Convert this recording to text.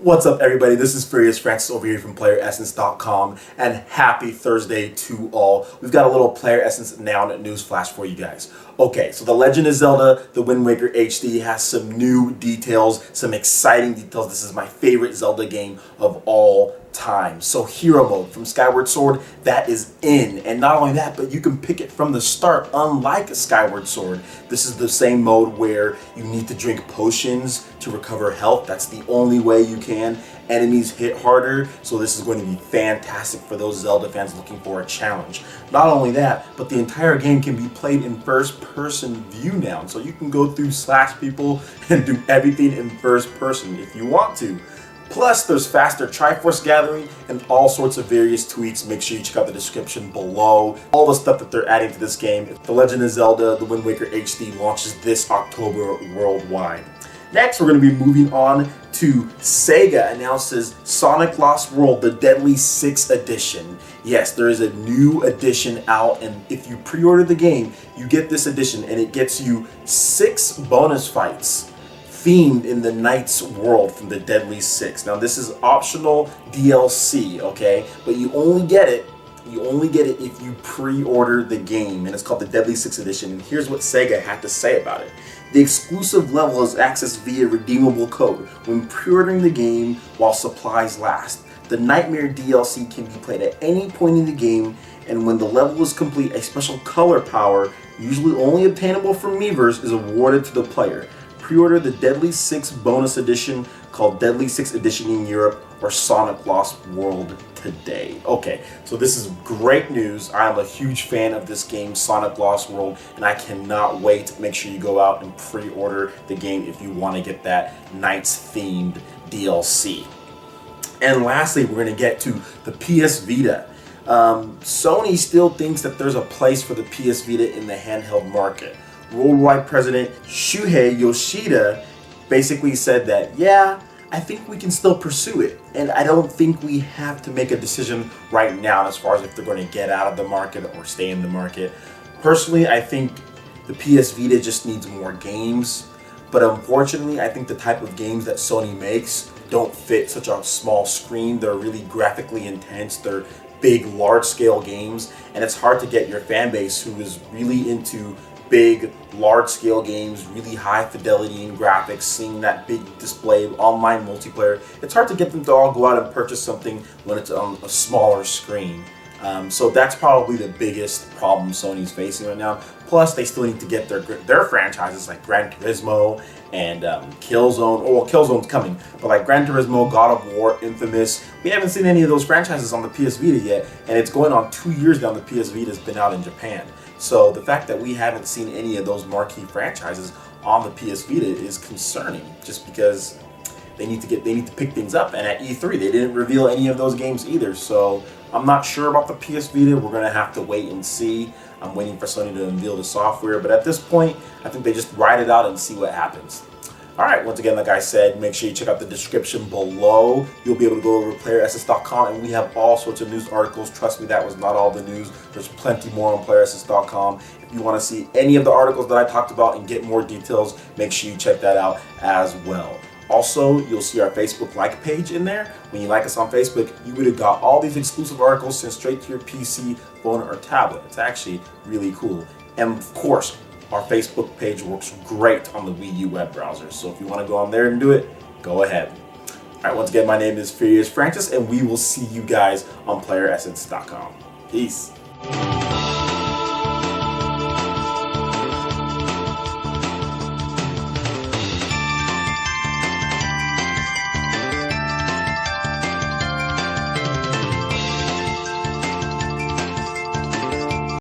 What's up, everybody? This is Playeressence over here from Playeressence.com, and happy Thursday to all. We've got a little Playeressence Now news flash for you guys. Okay, so The Legend of Zelda, The Wind Waker HD has some new details, some exciting details. This is my favorite Zelda game of all time. So Hero Mode from Skyward Sword, that is in. And not only that, but you can pick it from the start, unlike Skyward Sword. This is the same mode where you need to drink potions to recover health. That's the only way you can. Enemies hit harder, so this is going to be fantastic for those Zelda fans looking for a challenge. Not only that, but the entire game can be played in first-person view now, so you can go through slash people and do everything in first person if you want to. Plus, there's faster Triforce gathering and all sorts of various tweaks. Make sure you check out the description below. All the stuff that they're adding to this game. The Legend of Zelda, The Wind Waker HD launches this October worldwide. Next, we're going to be moving on to Sega announces Sonic Lost World, the Deadly 6 edition. Yes, there is a new edition out, and if you pre-order the game, you get this edition, and it gets you 6 bonus fights themed in the Knight's world from the Deadly 6. Now, this is optional DLC, okay? But you only get it if you pre-order the game, and it's called the Deadly 6 edition. And here's what Sega had to say about it. The exclusive level is accessed via redeemable code when pre-ordering the game while supplies last. The Nightmare DLC can be played at any point in the game, and when the level is complete, a special color power, usually only obtainable from Miiverse, is awarded to the player. Pre-order the Deadly 6 bonus edition, called Deadly 6 Edition in Europe, or Sonic Lost World, today. Okay, so this is great news. I am a huge fan of this game, Sonic Lost World, and I cannot wait. Make sure you go out and pre-order the game if you want to get that Knights-themed DLC. And lastly, we're going to get to the PS Vita. Sony still thinks that there's a place for the PS Vita in the handheld market. Worldwide President Shuhei Yoshida basically said that, yeah, I think we can still pursue it, and I don't think we have to make a decision right now as far as if they're going to get out of the market or stay in the market. Personally, I think the PS Vita just needs more games, but unfortunately, I think the type of games that Sony makes don't fit such a small screen. They're really graphically intense. They're big, large-scale games, and it's hard to get your fan base who is really into big, large-scale games, really high fidelity in graphics, seeing that big display, online multiplayer. It's hard to get them to all go out and purchase something when it's on a smaller screen. So that's probably the biggest problem Sony's facing right now. Plus, they still need to get their franchises like Gran Turismo and Killzone. Oh, well, Killzone's coming, but like Gran Turismo, God of War, Infamous. We haven't seen any of those franchises on the PS Vita yet, and it's going on 2 years now the PS Vita's been out in Japan. So the fact that we haven't seen any of those marquee franchises on the PS Vita is concerning, just because they need to pick things up. And at E3, they didn't reveal any of those games either. So I'm not sure about the PS Vita. We're gonna have to wait and see. I'm waiting for Sony to unveil the software, but at this point, I think they just ride it out and see what happens. Alright, once again, like I said, make sure you check out the description below. You'll be able to go over to Playeressence.com, and we have all sorts of news articles. Trust me, that was not all the news. There's plenty more on Playeressence.com. If you want to see any of the articles that I talked about and get more details, make sure you check that out as well. Also, you'll see our Facebook like page in there. When you like us on Facebook, you would have got all these exclusive articles sent straight to your PC, phone, or tablet. It's actually really cool. And of course, our Facebook page works great on the Wii U web browser. So if you want to go on there and do it, go ahead. Alright, once again, my name is Playeressence, and we will see you guys on Playeressence.com. Peace.